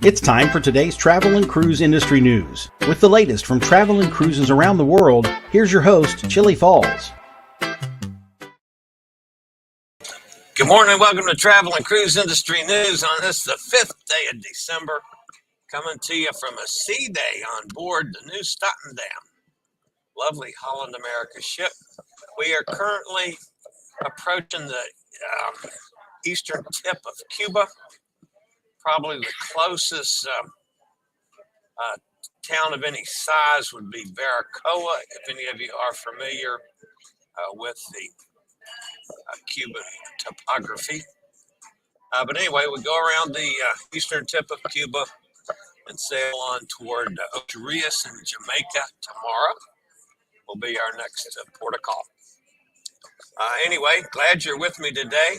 It's time for today's travel and cruise industry news. With the latest from travel and cruises around the world, here's your host, Chillie Falls. Good morning and welcome to Travel and Cruise Industry News on this, the 5th day of December, coming to you from a sea day on board the Nieuw Statendam, lovely Holland America ship. We are currently approaching the eastern tip of Cuba. Probably the closest town of any size would be Baracoa, if any of you are familiar with the Cuban topography. But anyway, we go around the eastern tip of Cuba and sail on toward Ocho Rios in Jamaica tomorrow. Will be our next port of call. Anyway, glad you're with me today.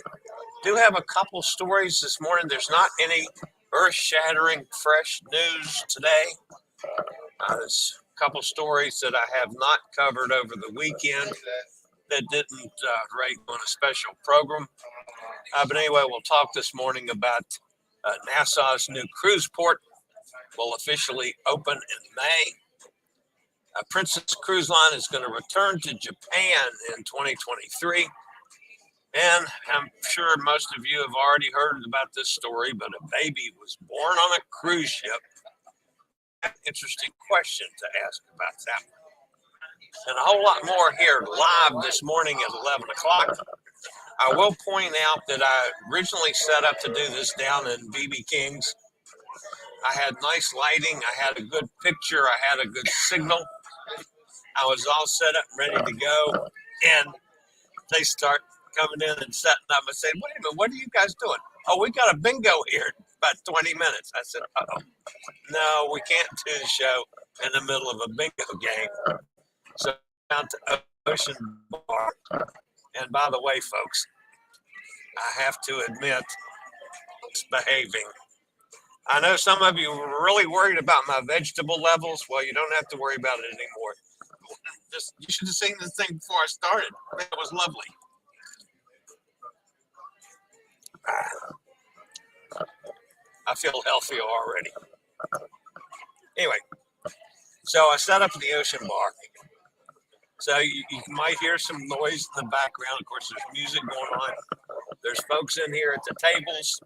Do have a couple stories this morning. There's not any earth-shattering fresh news today. There's a couple stories that I have not covered over the weekend that didn't rate on a special program. But anyway, we'll talk this morning about Nassau's new cruise port will officially open in May. Princess Cruise Line is going to return to Japan in 2023. And I'm sure most of you have already heard about this story, but a baby was born on a cruise ship. Interesting question to ask about that. And a whole lot more here live this morning at 11 o'clock. I will point out that I originally set up to do this down in BB King's. I had nice lighting. I had a good picture. I had a good signal. I was all set up and ready to go. And they start coming in and setting up. I said, wait a minute, what are you guys doing? Oh, we got a bingo here in about 20 minutes. I said, uh-oh. No, we can't do the show in the middle of a bingo game. So down to Ocean Bar. And by the way, folks, I have to admit, it's behaving. I know some of you were really worried about my vegetable levels. Well, you don't have to worry about it anymore. You should have seen the thing before I started. It was lovely. I feel healthy already. Anyway, so I set up the Ocean Bar. So you might hear some noise in the background. Of course, there's music going on. There's folks in here at the tables.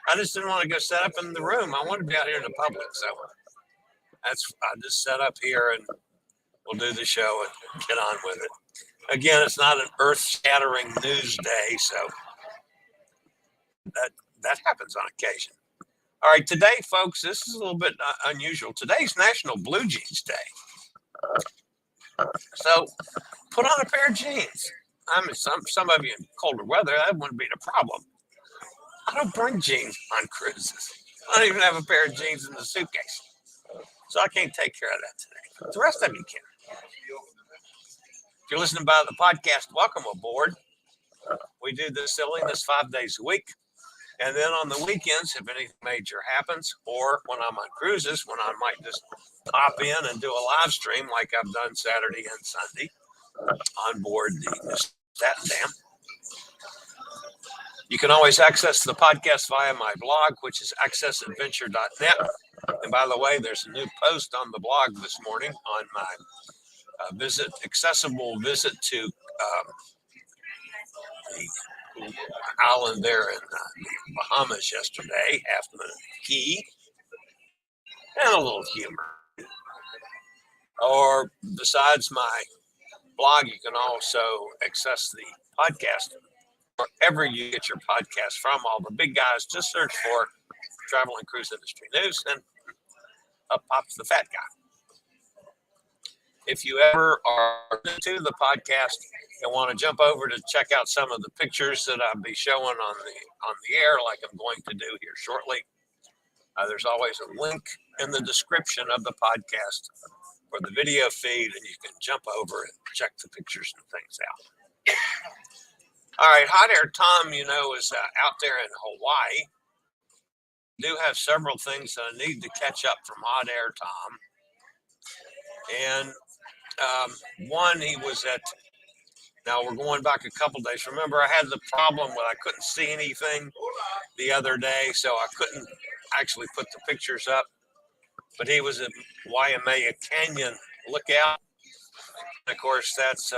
I just didn't want to go set up in the room. I wanted to be out here in the public. So I just set up here and we'll do the show and get on with it. Again, it's not an earth-shattering news day, so that happens on occasion. All right, today, folks, this is a little bit unusual. Today's National Blue Jeans Day. So put on a pair of jeans. I mean, some of you in colder weather, that wouldn't be the problem. I don't bring jeans on cruises. I don't even have a pair of jeans in the suitcase. So I can't take care of that today. But the rest of you can. If you're listening by the podcast, welcome aboard. We do this silliness 5 days a week. And then on the weekends, if anything major happens, or when I'm on cruises, when I might just pop in and do a live stream like I've done Saturday and Sunday on board the Statendam. You can always access the podcast via my blog, which is accessadventure.net. And by the way, there's a new post on the blog this morning on my accessible visit to the island there in the Bahamas yesterday, Half Moon Cay, and a little humor. Or besides my blog, you can also access the podcast wherever you get your podcast from. All the big guys, just search for Travel and Cruise Industry News, and up pops the fat guy. If you ever are new to the podcast and want to jump over to check out some of the pictures that I'll be showing on the air, like I'm going to do here shortly, there's always a link in the description of the podcast for the video feed, and you can jump over and check the pictures and things out. All right, Hot Air Tom, is out there in Hawaii. Do have several things that I need to catch up from Hot Air Tom. And one, he was at, now we're going back a couple days. Remember, I had the problem where I couldn't see anything the other day, so I couldn't actually put the pictures up, but he was at Waimea Canyon Lookout. And of course, that's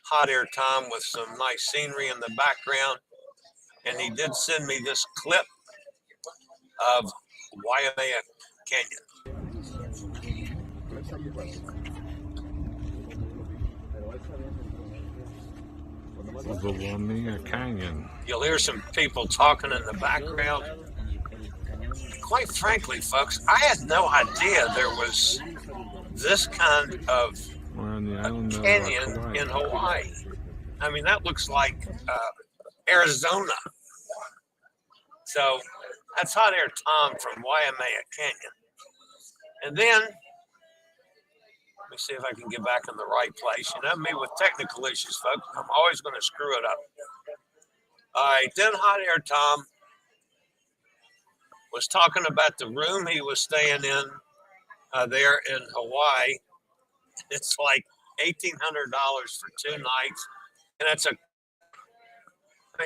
Hot Air Tom with some nice scenery in the background. And he did send me this clip of Waimea Canyon. The Waimea Canyon. You'll hear some people talking in the background. Quite frankly, folks, I had no idea there was this kind of We're on the island of canyon Hawaii. in Hawaii. I mean, that looks like Arizona. So that's Hot Air Tom from Waimea Canyon. And then, let me see if I can get back in the right place. You know me with technical issues, folks. I'm always going to screw it up. All right, then Hot Air Tom was talking about the room he was staying in there in Hawaii. It's like $1,800 for 2 nights. And that's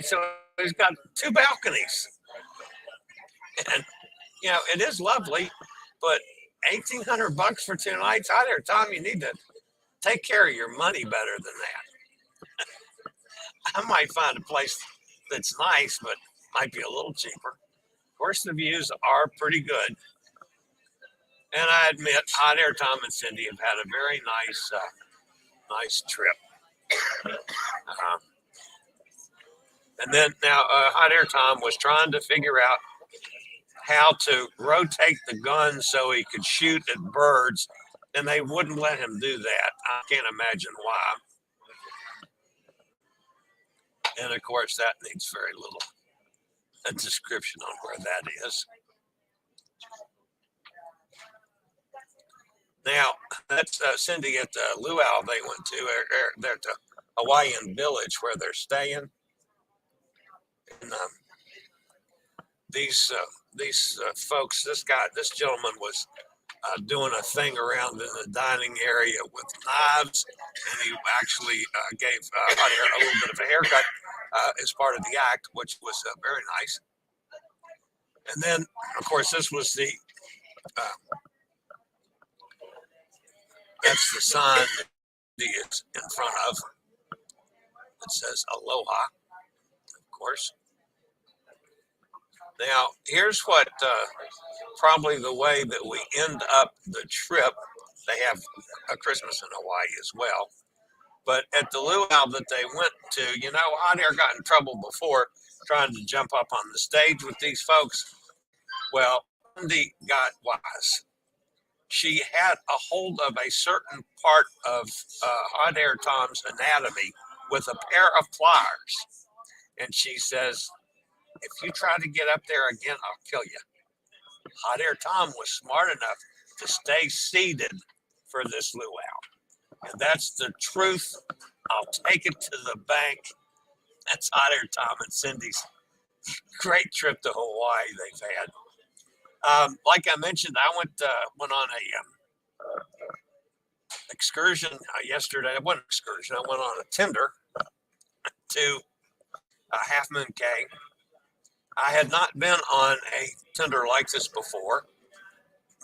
so he's got 2 balconies. And, you know, it is lovely, but $1,800 for 2 nights out there, Tom, you need to take care of your money better than that. I might find a place that's nice, but might be a little cheaper. Of course, the views are pretty good. And I admit, Hot Air Tom and Cindy have had a very nice trip. And then now Hot Air Tom was trying to figure out how to rotate the gun so he could shoot at birds, and they wouldn't let him do that. I can't imagine why. And of course, that needs very little description on where that is. Now, that's Cindy at the luau they went to. They're at the Hawaiian village where they're staying. And these folks, this gentleman was doing a thing around in the dining area with knives, and he actually gave Hot Air a little bit of a haircut as part of the act, which was very nice. And then, of course, this was the that's the sign that he is in front of. It says Aloha, of course. Now, here's what probably the way that we end up the trip. They have a Christmas in Hawaii as well. But at the luau that they went to, you know, Hot Air got in trouble before trying to jump up on the stage with these folks. Well, Cindy got wise. She had a hold of a certain part of Hot Air Tom's anatomy with a pair of pliers. And she says, if you try to get up there again, I'll kill you. Hot Air Tom was smart enough to stay seated for this luau. And that's the truth. I'll take it to the bank. That's Hot Air Tom and Cindy's great trip to Hawaii they've had. Like I mentioned, I went on a excursion yesterday. I went on a tender to Half Moon Cay. I had not been on a tender like this before.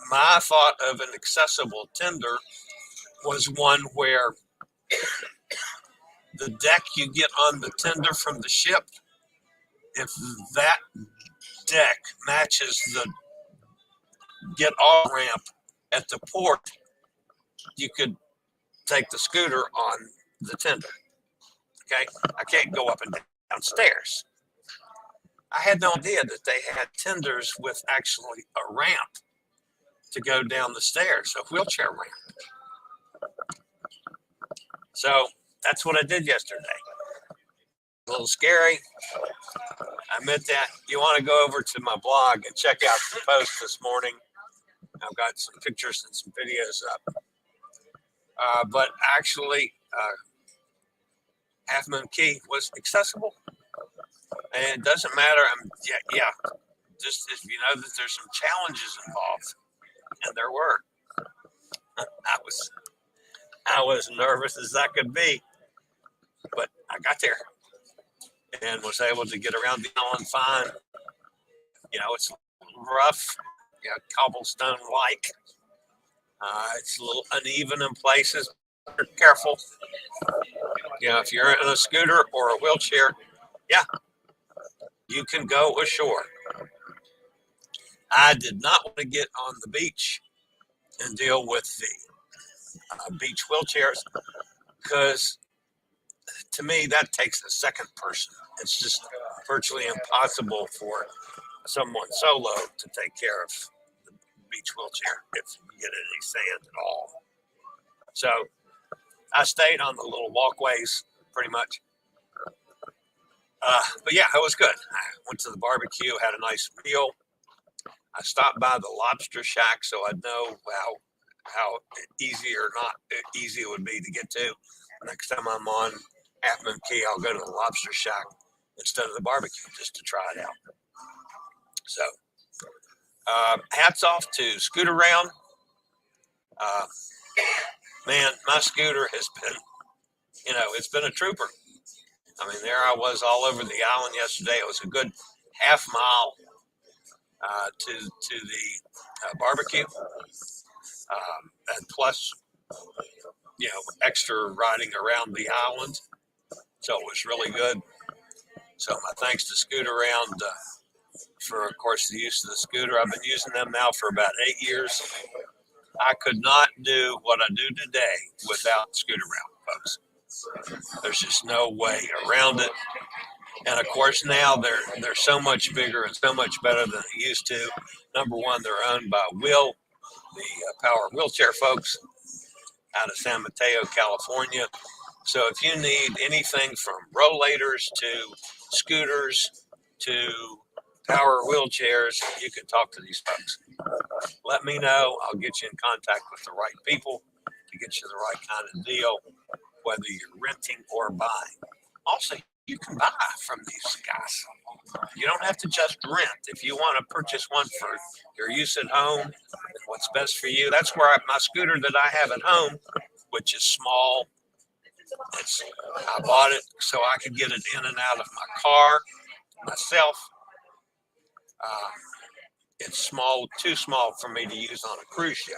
My thought of an accessible tender was one where the deck you get on the tender from the ship, if that deck matches the get off ramp at the port, you could take the scooter on the tender. Okay, I can't go up and down stairs. I had no idea that they had tenders with actually a ramp to go down the stairs, a wheelchair ramp. So that's what I did yesterday. A little scary. I admit that. You want to go over to my blog and check out the post this morning. I've got some pictures and some videos up. But actually, Half Moon Cay was accessible. And it doesn't matter. Just if you know that there's some challenges involved, and there were. I was nervous as I could be, but I got there and was able to get around the island fine. You know, it's rough, cobblestone-like. It's a little uneven in places. Be careful. If you're in a scooter or a wheelchair, you can go ashore. I did not want to get on the beach and deal with the beach wheelchairs because, to me, that takes a second person. It's just virtually impossible for someone solo to take care of the beach wheelchair if you get any sand at all. So I stayed on the little walkways pretty much. But yeah, it was good. I went to the barbecue, had a nice meal. I stopped by the lobster shack so I'd know how easy or not easy it would be to get to. Next time I'm on Half Moon Cay, I'll go to the lobster shack instead of the barbecue just to try it out. So hats off to Scootaround. Man, my scooter has been, it's been a trooper. I mean, there I was all over the island yesterday. It was a good half mile to the barbecue, and plus, extra riding around the island. So it was really good. So my thanks to Scootaround for, of course, the use of the scooter. I've been using them now for about 8 years. I could not do what I do today without Scootaround, folks. There's just no way around it. And of course, now they're so much bigger and so much better than they used to. Number one, they're owned by WHILL, the power wheelchair folks out of San Mateo, California. So if you need anything from rollators to scooters to power wheelchairs, you can talk to these folks. Let me know. I'll get you in contact with the right people to get you the right kind of deal, whether you're renting or buying. Also, you can buy from these guys. You don't have to just rent. If you want to purchase one for your use at home, what's best for you, that's where my scooter that I have at home, which is small, I bought it so I could get it in and out of my car myself. It's small, too small for me to use on a cruise ship.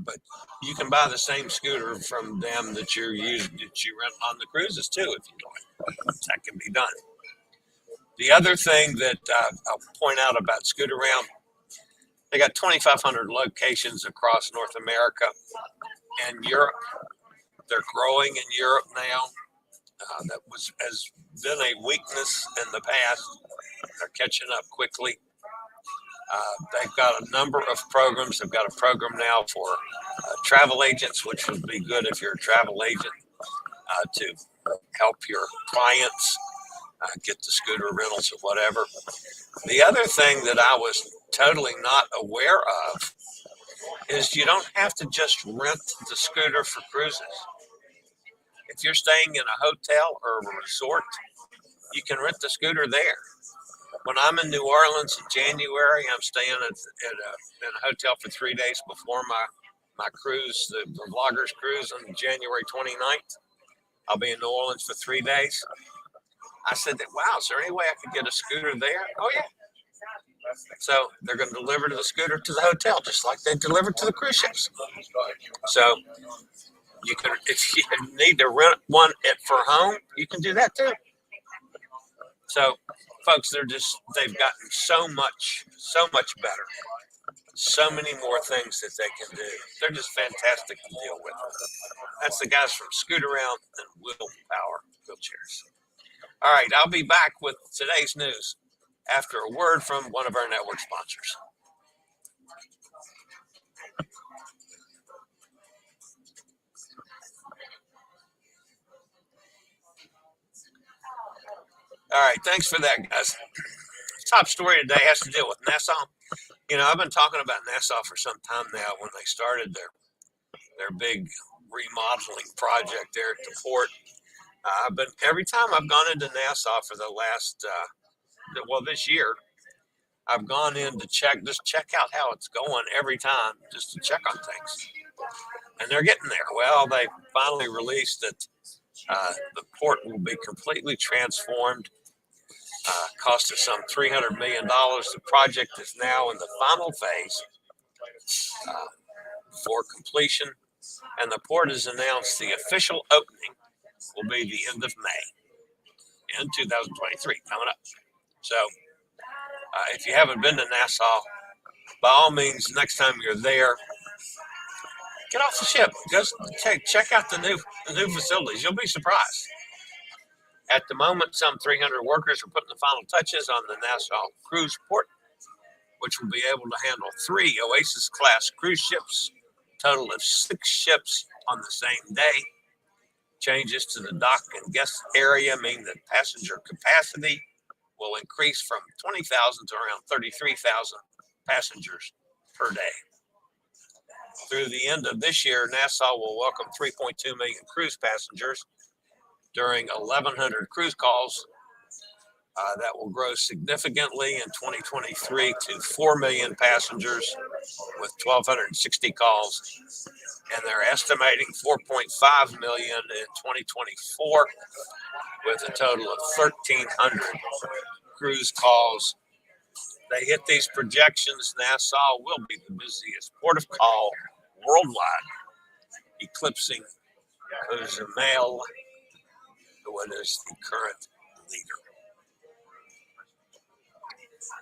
But you can buy the same scooter from them that you rent on the cruises too, if you like. That can be done. The other thing that I'll point out about Scootaround, they got 2,500 locations across North America and Europe. They're growing in Europe now. That has been a weakness in the past. They're catching up quickly. They've got a number of programs. They've got a program now for travel agents, which would be good if you're a travel agent to help your clients get the scooter rentals or whatever. The other thing that I was totally not aware of is you don't have to just rent the scooter for cruises. If you're staying in a hotel or a resort, you can rent the scooter there. When I'm in New Orleans in January, I'm staying in a hotel for 3 days before my cruise, the Vloggers Cruise on January 29th. I'll be in New Orleans for 3 days. I said, wow, is there any way I could get a scooter there? Oh, yeah. So they're going to deliver the scooter to the hotel, just like they deliver to the cruise ships. So you can, if you need to rent one for home, you can do that too. So, folks, they've gotten so much better. So many more things that they can do. They're just fantastic to deal with. That's the guys from Scootaround and WHILL Power Wheelchairs. All right, I'll be back with today's news after a word from one of our network sponsors. All right, thanks for that, guys. Top story today has to deal with Nassau. I've been talking about Nassau for some time now when they started their big remodeling project there at the port. But every time I've gone into Nassau for the last, this year, I've gone in to check out how it's going every time, just to check on things. And they're getting there. Well, they finally released that the port will be completely transformed. Cost us some $300 million. The project is now in the final phase for completion, and the port has announced the official opening will be the end of May in 2023, coming up. So if you haven't been to Nassau, by all means, next time you're there, get off the ship. Just check out the new facilities. You'll be surprised. At the moment, some 300 workers are putting the final touches on the Nassau cruise port, which will be able to handle 3 Oasis-class cruise ships, a total of 6 ships on the same day. Changes to the dock and guest area mean that passenger capacity will increase from 20,000 to around 33,000 passengers per day. Through the end of this year, Nassau will welcome 3.2 million cruise passengers during 1,100 cruise calls. That will grow significantly in 2023 to 4 million passengers with 1,260 calls. And they're estimating 4.5 million in 2024 with a total of 1,300 cruise calls. They hit these projections, Nassau will be the busiest port of call worldwide, eclipsing Cozumel, who is the current leader.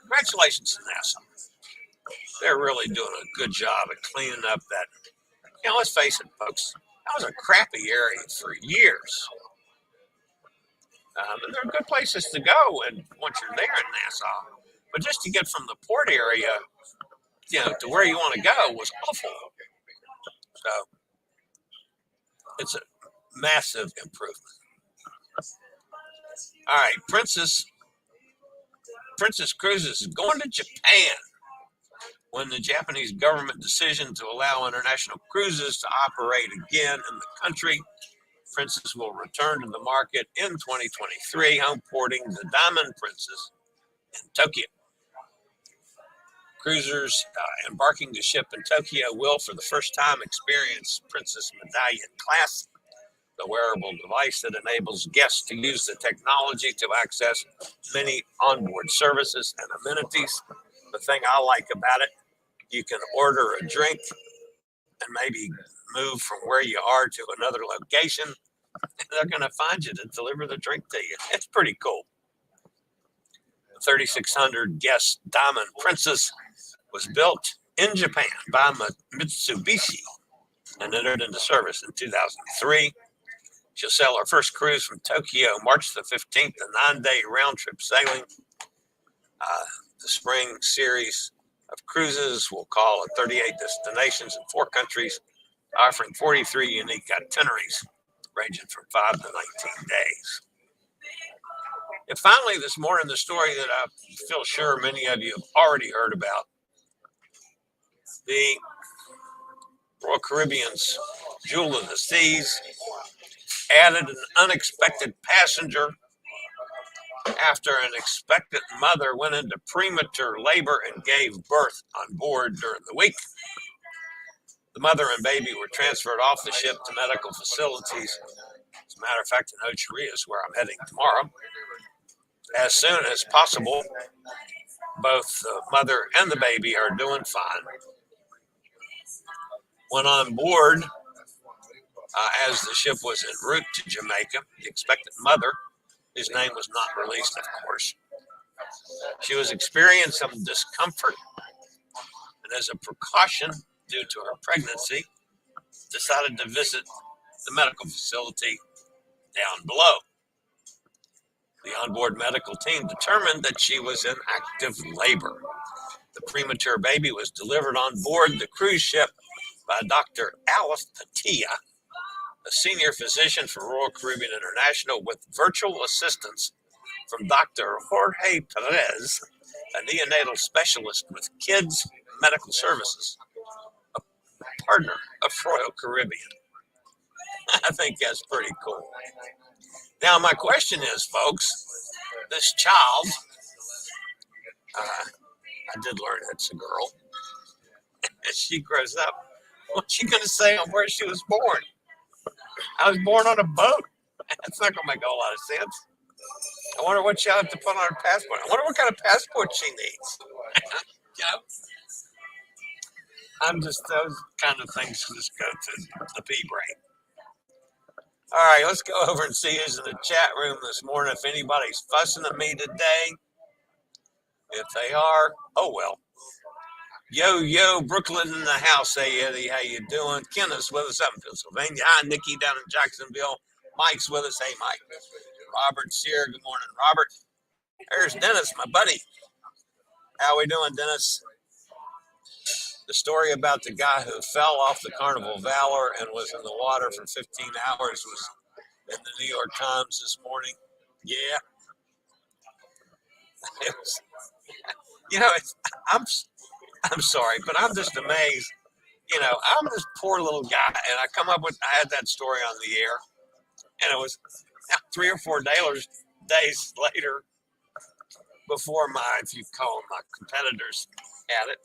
Congratulations to Nassau. They're really doing a good job at cleaning up that, let's face it, folks, that was a crappy area for years. And there are good places to go and once you're there in Nassau. But just to get from the port area, to where you want to go was awful. So it's a massive improvement. All right, Princess Cruises is going to Japan when the Japanese government decision to allow international cruises to operate again in the country. Princess will return to the market in 2023, home porting the Diamond Princess in Tokyo. Cruisers embarking to ship in Tokyo will, for the first time, experience Princess Medallion Class, the wearable device that enables guests to use the technology to access many onboard services and amenities. The thing I like about it, you can order a drink and maybe move from where you are to another location. They're going to find you to deliver the drink to you. It's pretty cool. The 3,600 guest Diamond Princess was built in Japan by Mitsubishi and entered into service in 2003. She'll sail her first cruise from Tokyo March the 15th, a 9-day round-trip sailing. The spring series of cruises will call at 38 destinations in 4 countries, offering 43 unique itineraries ranging from 5 to 19 days. And finally, this morning, the story that I feel sure many of you have already heard about. The Royal Caribbean's Jewel of the Seas added an unexpected passenger after an expectant mother went into premature labor and gave birth on board during the week. The mother and baby were transferred off the ship to medical facilities. As a matter of fact, in Ocho Rios, where I'm heading tomorrow, as soon as possible. Both the mother and the baby are doing fine. When on board, as the ship was en route to Jamaica, the expectant mother, whose name was not released, of course, she was experiencing some discomfort, and as a precaution due to her pregnancy, decided to visit the medical facility down below. The onboard medical team determined that she was in active labor. The premature baby was delivered on board the cruise ship by Dr. Alice Patia, a senior physician for Royal Caribbean International, with virtual assistance from Dr. Jorge Perez, a neonatal specialist with Kids Medical Services, a partner of Royal Caribbean. I think that's pretty cool. Now, my question is, folks, this child, I did learn it's a girl, as she grows up, what's she going to say on where she was born? I was born on a boat. That's not going to make a whole lot of sense. I wonder what she'll have to put on her passport. I wonder what kind of passport she needs. You know, I'm just those kind of things just go to the pea brain. All right, let's go over and see who's in the chat room this morning. If anybody's fussing at me today, if they are, oh well. Yo, Brooklyn in the house. Hey, Eddie, how you doing? Kenneth's with us up in Pennsylvania. Hi, Nikki down in Jacksonville. Mike's with us. Hey, Mike. Robert's here. Good morning, Robert. There's Dennis, my buddy. How we doing, Dennis? The story about the guy who fell off the Carnival Valor and was in the water for 15 hours was in the New York Times this morning. Yeah. It was, you know, I'm sorry, but I'm just amazed. You know, I'm this poor little guy, and I had that story on the air, and it was 3 or 4 days later before if you call them my competitors, had it.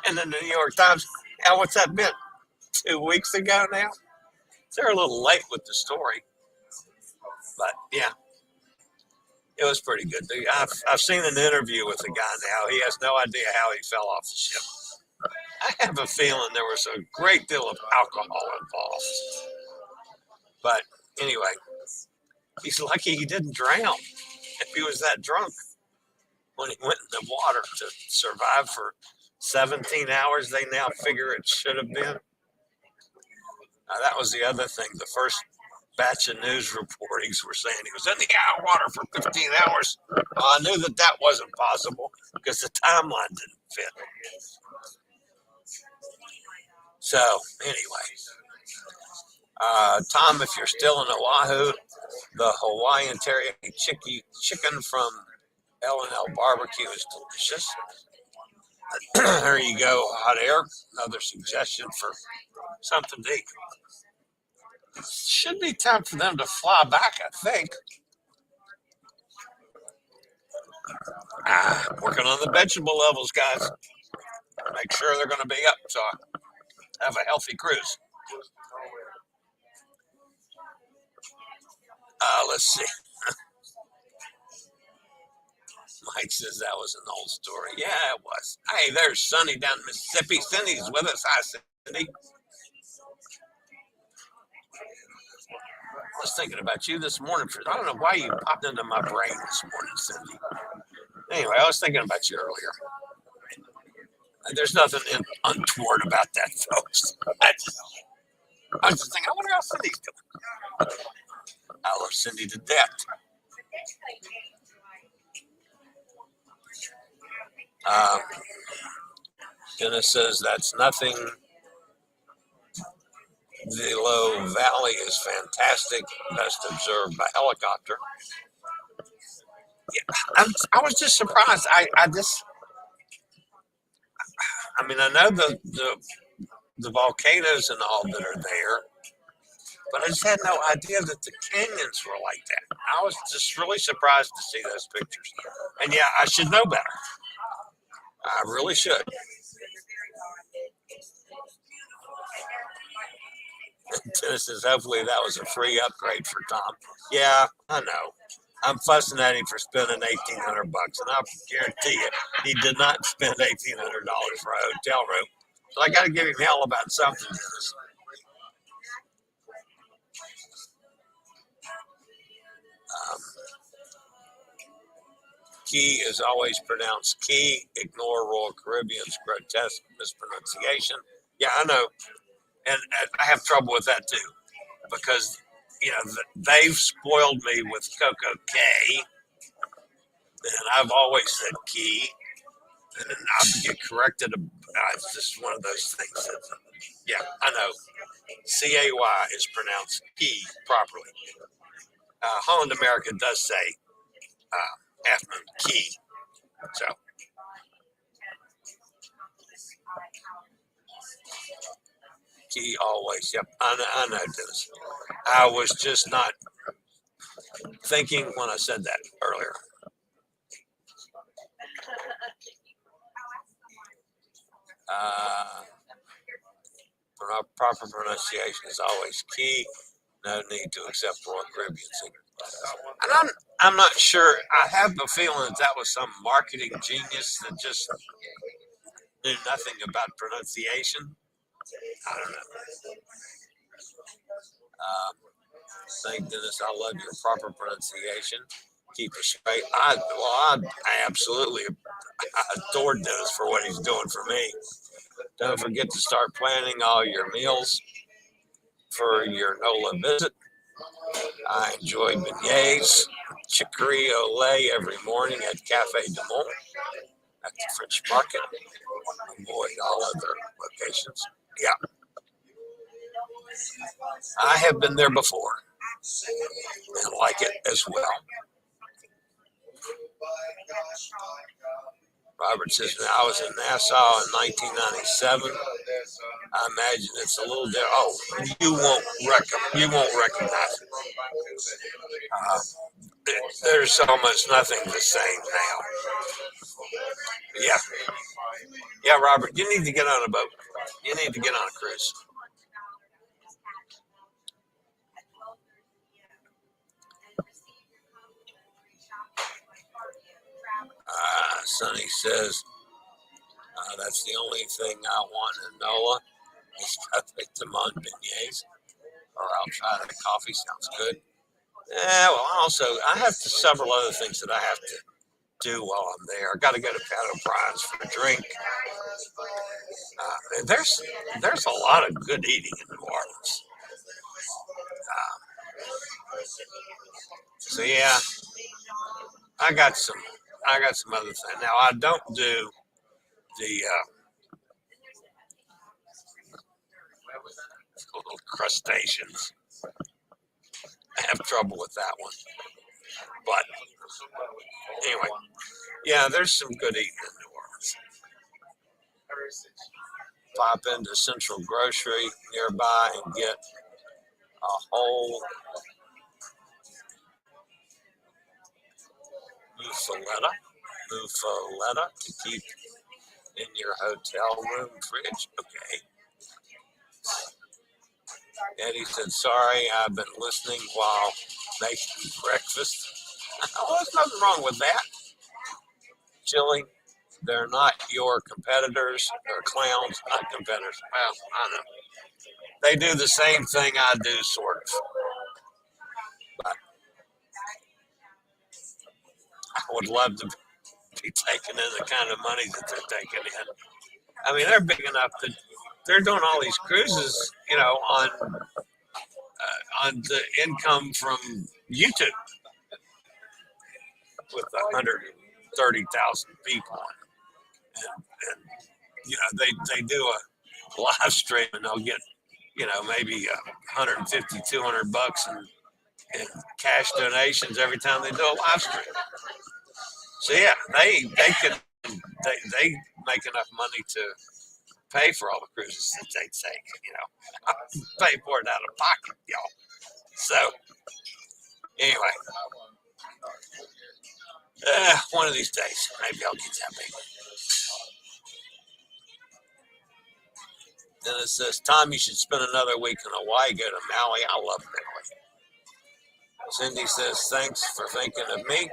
And then the New York Times, now what's that been? 2 weeks ago now? They're a little late with the story. But yeah, it was pretty good. I've seen an interview with the guy now. He has no idea how he fell off the ship. I have a feeling there was a great deal of alcohol involved. But anyway, he's lucky he didn't drown if he was that drunk when he went in the water to survive for 17 hours. They now figure it should have been. That was the other thing. The first batch of news reportings were saying he was in the water for 15 hours. I knew that wasn't possible because the timeline didn't fit. So anyway, Tom, if you're still in Oahu, the Hawaiian teriyaki chicken from L&L Barbecue is delicious. There you go, hot air. Another suggestion for something to eat. Should be time for them to fly back, I think. Working on the vegetable levels, guys. Make sure they're going to be up so I have a healthy cruise. Let's see. Mike says that was an old story. Yeah, it was. Hey, there's Sunny down in Mississippi. Cindy's with us. Hi, Cindy. I was thinking about you this morning. I don't know why you popped into my brain this morning, Cindy. Anyway, I was thinking about you earlier. There's nothing untoward about that, folks. I was just thinking, I wonder how Cindy's doing. I love Cindy to death. Dennis says that's nothing. The low valley is fantastic, best observed by helicopter. Yeah, I was just surprised. I mean, I know the volcanoes and all that are there, but I just had no idea that the canyons were like that. I was just really surprised to see those pictures. And yeah, I should know better. I really should. Dennis says, hopefully that was a free upgrade for Tom. Yeah, I know. I'm fussing at him for spending $1,800, and I guarantee you, he did not spend $1,800 for a hotel room. So I got to give him hell about something, Dennis. Key is always pronounced key. Ignore Royal Caribbean's grotesque mispronunciation. Yeah, I know. And I have trouble with that too, because, you know, they've spoiled me with Coco K, and I've always said key, and I get corrected. It's just one of those things that, yeah, I know. C-A-Y is pronounced key properly. Holland America does say Half Moon Cay. So. Key always. Yep, I know this. I was just not thinking when I said that earlier. Proper pronunciation is always key. No need to accept Royal Caribbean. And I'm not sure. I have the feeling that was some marketing genius that just knew nothing about pronunciation. I don't know. Thank goodness I love your proper pronunciation. Keep it straight. I absolutely adored Dennis for what he's doing for me. Don't forget to start planning all your meals for your NOLA visit. I enjoy beignets, chicory au lait every morning at Cafe du Monde at the French Market. Avoid all other locations. Yeah, I have been there before and like it as well. Robert says, when I was in Nassau in 1997, I imagine it's a little different. Oh, you won't recognize it. There's almost nothing the same now. Yeah, Robert, you need to get on a boat. You need to get on a cruise. Sonny says, that's the only thing I want in NOLA is Statendam beignets, or I'll try the coffee. Sounds good. Yeah, well, I have several other things that I have to do while I'm there. I got to go to Paddle Prize for a drink. There's a lot of good eating in New Orleans. So yeah, I got some other things. Now I don't do the little crustaceans. I have trouble with that one. But anyway, yeah, there's some good eating in New Orleans. Pop into Central Grocery nearby and get a whole muffaletta to keep in your hotel room fridge. Okay. Eddie said, sorry, I've been listening while making breakfast. Well, there's nothing wrong with that. Chillie, they're not your competitors. They're clowns, not competitors. Well, I know. They do the same thing I do, sort of. But I would love to be taking in the kind of money that they're taking in. I mean, they're big enough that they're doing all these cruises, on the income from YouTube with 130,000 people. And they do a live stream and they'll get, maybe 150, 200 bucks in cash donations every time they do a live stream. So yeah, they make enough money to pay for all the cruises that they take, pay for it out of pocket, y'all. So anyway, one of these days, maybe I'll get that big. Then it says, Tom, you should spend another week in Hawaii, go to Maui. I love Maui. Cindy says, thanks for thinking of me.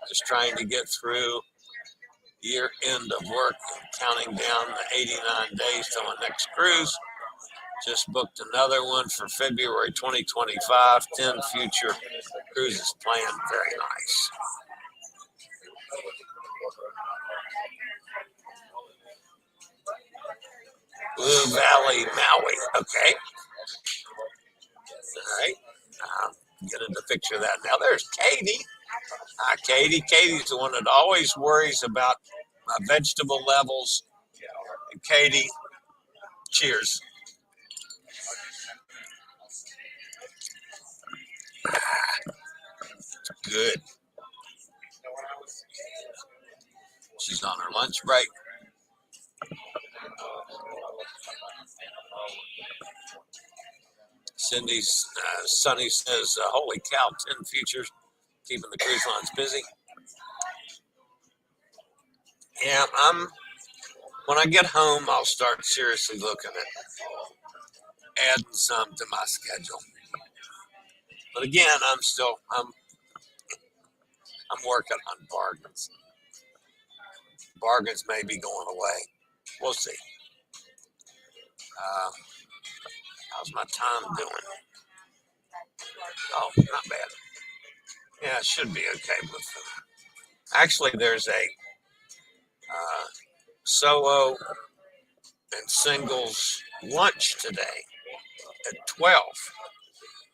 Just trying to get through year end of work and counting down the 89 days till my next cruise. Just booked another one for February 2025. 10 future cruises planned. Very nice. Blue Valley, Maui. Okay. All right. Get into the picture of that now. There's Katie. Hi, Katie. Katie's the one that always worries about my vegetable levels. And Katie, cheers. It's good. She's on her lunch break. Cindy's Sonny says, holy cow, 10 futures, keeping the cruise lines busy. Yeah, when I get home, I'll start seriously looking at adding some to my schedule. But again, I'm working on bargains. Bargains may be going away. We'll see. How's my time doing? Oh, not bad. Yeah, it should be okay with them. Actually, there's a solo and singles lunch today at 12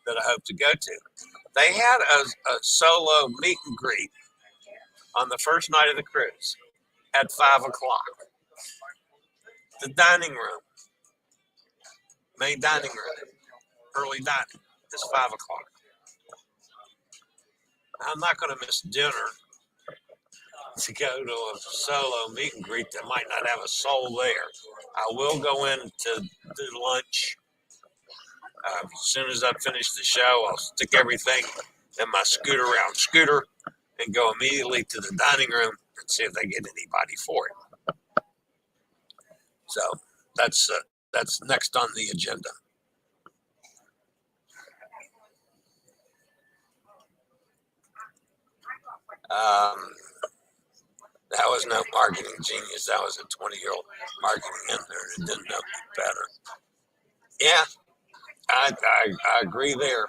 that I hope to go to. They had a solo meet and greet on the first night of the cruise at 5 o'clock. The dining room, main dining room, early dining is 5 o'clock. I'm not going to miss dinner to go to a solo meet and greet that might not have a soul there. I will go in to do lunch. As soon as I finish the show, I'll stick everything in my Scootaround scooter and go immediately to the dining room and see if they get anybody for it. So that's next on the agenda. That was no marketing genius. That was a 20-year-old marketing intern who didn't know better. Yeah, I agree there.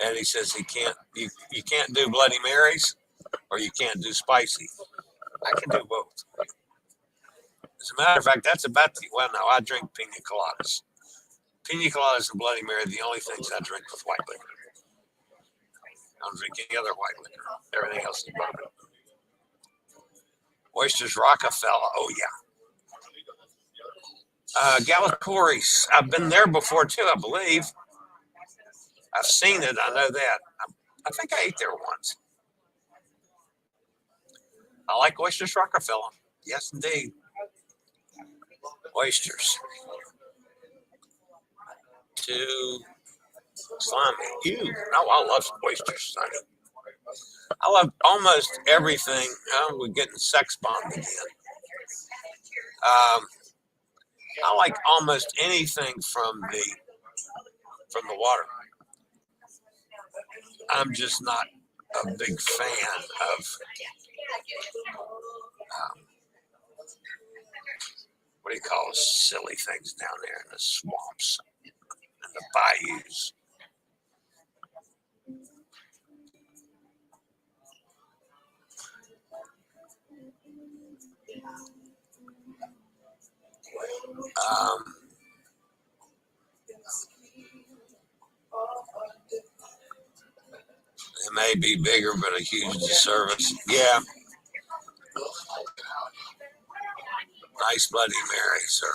And he says you can't do Bloody Marys or you can't do spicy. I can do both. As a matter of fact, that's about well, no, I drink pina coladas. Pina coladas and Bloody Mary are the only things I drink with white liquor. I don't drink any other white liquor. Everything else is bourbon. Oysters Rockefeller. Oh, yeah. Gallipolis. I've been there before, too, I believe. I've seen it. I know that. I think I ate there once. I like Oysters Rockefeller. Yes, indeed. Oysters. Too slimy. Ew. No, I love oysters, honey. I love almost everything. Oh, we're getting sex bombed again. I like almost anything from the water. I'm just not a big fan of what do you call silly things down there in the swamps and the bayous. It may be bigger, but a huge disservice. Yeah. Nice Bloody Mary, sir.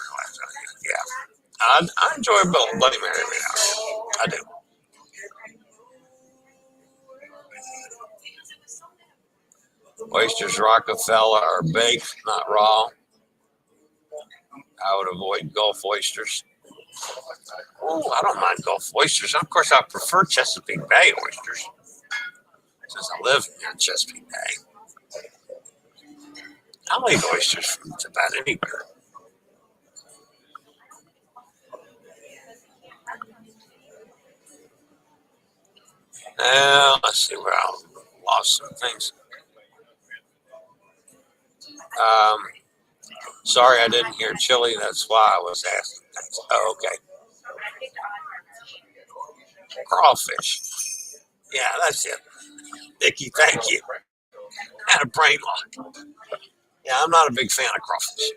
Yeah. I enjoy a Bloody Mary now. I do. Oysters Rockefeller are baked, not raw. I would avoid Gulf oysters. Oh, I don't mind Gulf oysters. Of course, I prefer Chesapeake Bay oysters since I live near Chesapeake Bay. I'll eat oysters from about anywhere. Now, let's see where I lost some things. Sorry, I didn't hear Chillie. That's why I was asking things. Oh, okay. Crawfish. Yeah, that's it. Nikki, thank you. Had a brain lock. Yeah, I'm not a big fan of crawfish.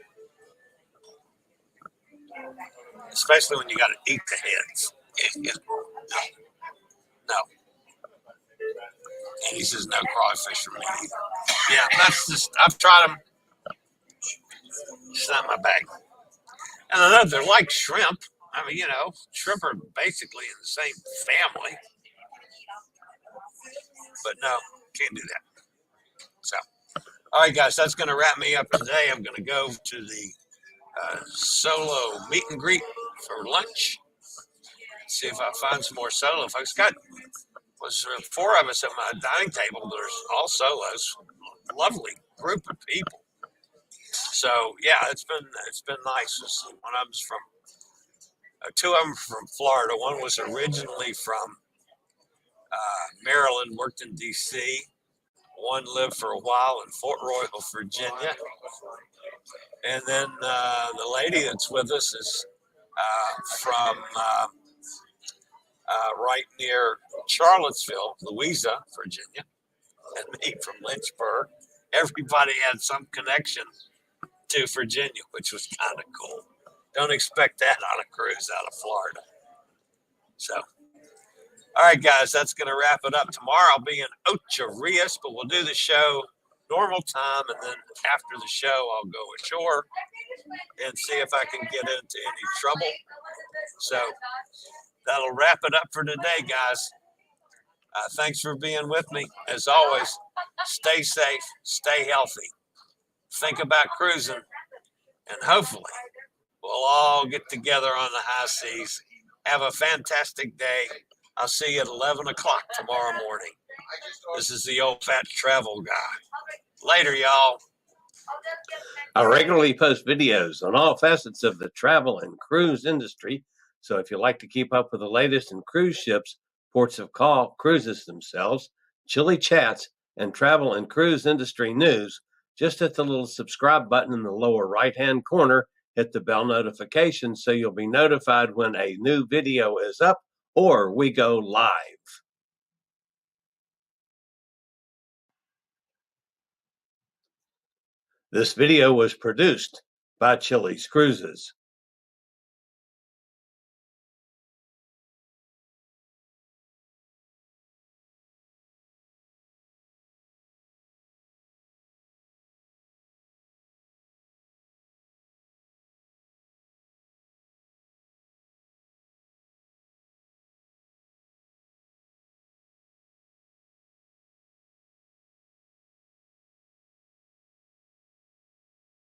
Especially when you got to eat the heads. No. And he says no crawfish for me either. Yeah, that's just, I've tried them. It's not my bag. And I know they're like shrimp. I mean, shrimp are basically in the same family. But no, can't do that. So, all right, guys, that's going to wrap me up today. I'm going to go to the solo meet and greet for lunch. See if I find some more solo folks. Was 4 of us at my dining table. There's all solos. Lovely group of people. So yeah, it's been nice. One of them's from two of them from Florida. One was originally from Maryland, worked in D.C. One lived for a while in Fort Royal, Virginia. And then the lady that's with us is from right near Charlottesville, Louisa, Virginia, and me from Lynchburg. Everybody had some connection to Virginia, which was kind of cool. Don't expect that on a cruise out of Florida. So, all right, guys, that's going to wrap it up. Tomorrow I'll be in Ocho Rios, but we'll do the show normal time, and then after the show I'll go ashore and see if I can get into any trouble. So that'll wrap it up for today, guys. Thanks for being with me. As always, stay safe, stay healthy, think about cruising, and hopefully we'll all get together on the high seas. Have a fantastic day. I'll see you at 11 o'clock tomorrow morning. This is the old fat travel guy. Later, y'all. I regularly post videos on all facets of the travel and cruise industry. So if you like to keep up with the latest in cruise ships, ports of call, cruises themselves, Chillie chats, and travel and cruise industry news, just hit the little subscribe button in the lower right-hand corner. Hit the bell notification so you'll be notified when a new video is up or we go live. This video was produced by Chillie's Cruises.